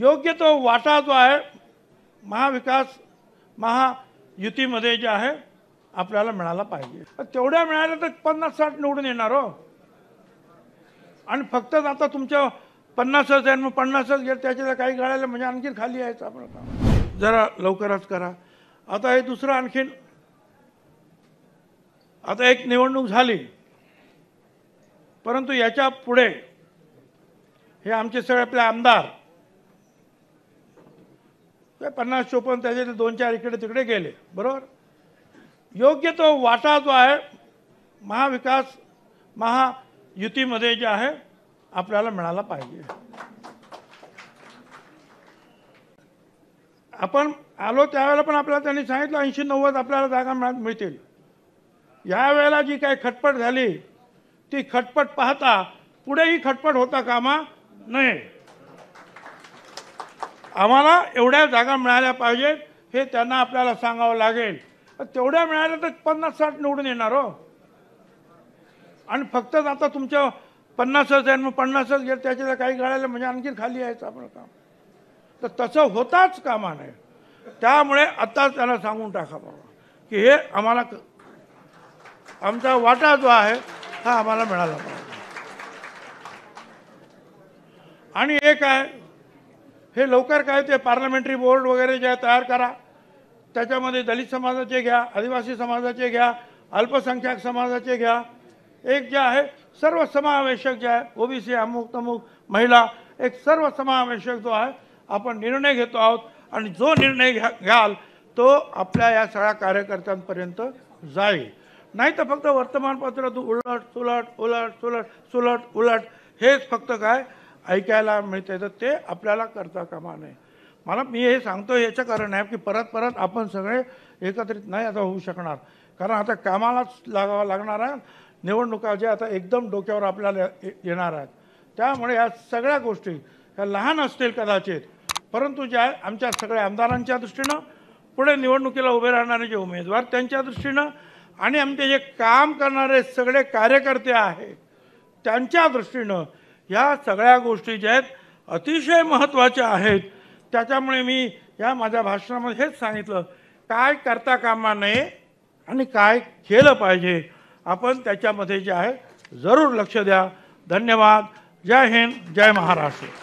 योग्य तो वाटा जो आहे महाविकास महायुतीमध्ये जे आहे आपल्याला मिळाला पाहिजे। तेवढ्या मिळाल्या तर 50-60 निवडून येणार हो। आणि फक्त आता तुमच्या 50च आहे, मग 50च गेल, त्याच्यात काही गाळायला म्हणजे आणखी खाली यायचं आपण काम जरा लवकरच करा। आता हे दुसरं आणखीन आता एक निवडणूक झाली, परंतु याच्या पुढे हे आमचे सगळे आपले आमदार 50-54 त्याचे 2-4 इकडे तिकडे गेले, बरोबर। योग्य तो वाटा जो आहे महाविकास महायुतीमध्ये जे आहे आपल्याला मिळाला पाहिजे। आपण आलो त्यावेळेला पण आपल्याला त्यांनी सांगितलं 80-90 आपल्याला जागा मिळतील। यावेळेला जी काही खटपट झाली ती खटपट पाहता पुढेही खटपट होता कामा नये। आम्हाला एवढ्या जागा मिळाल्या पाहिजेत हे त्यांना आपल्याला सांगावं लागेल। तेवढ्या मिळाल्या तर 50-60 निवडून येणार हो। आणि फक्त आता तुमच्या 50च आहे, मग 50च गेल, त्याच्यात काही गाळायला म्हणजे आणखी खाली यायचं आपण काम तर तसं होताच कामा नये। त्यामुळे आता त्याला सांगून टाका बाबा की हे आम्हाला आमचा वाटा जो आहे हा आम्हाला मिळाला पाहिजे। आणि एक आहे हे लवकर काय ते पार्लमेंटरी बोर्ड वगैरे जे तयार करा, त्याच्यामध्ये दलित समाजाचे घ्या, आदिवासी समाजाचे घ्या, अल्पसंख्याक समाजाचे घ्या, एक जे आहे सर्व समावेशक जे आहे ओबीसी अमुक तमुक महिला, एक सर्व समावेशक जो आहे आपण निर्णय घेतो आहोत। आणि जो निर्णय घ्याल तो आपल्या या सगळ्या कार्यकर्त्यांपर्यंत जाईल। नाही तर फक्त वर्तमानपत्रात उलट सुलट उलट सुलट सुलट उलट हेच फक्त काय ऐकायला मिळते, तर ते आपल्याला करता कामा नये। मला मी हे सांगतो याचं कारण आहे की परत आपण सगळे एकत्रित नाही आता होऊ शकणार, कारण आता कामालाच लागावं लागणार आहे। निवडणुका ज्या आता एकदम डोक्यावर आपल्याला येणार आहेत, त्यामुळे या सगळ्या गोष्टी ह्या लहान असतील कदाचित, परंतु ज्या आमच्या सगळ्या आमदारांच्या दृष्टीनं, पुढे निवडणुकीला उभे राहणारे जे उमेदवार त्यांच्या दृष्टीनं, आणि आमचे जे काम करणारे सगळे कार्यकर्ते आहेत त्यांच्या दृष्टीनं ह्या सगळ्या गोष्टी ज्या आहेत अतिशय महत्त्वाच्या आहेत। त्याच्यामुळे मी या माझ्या भाषणामध्ये हेच सांगितलं, काय करता कामा नये आणि काय केलं पाहिजे आपण त्याच्यामध्ये जे आहे जरूर लक्ष द्या। धन्यवाद। जय हिंद, जय महाराष्ट्र।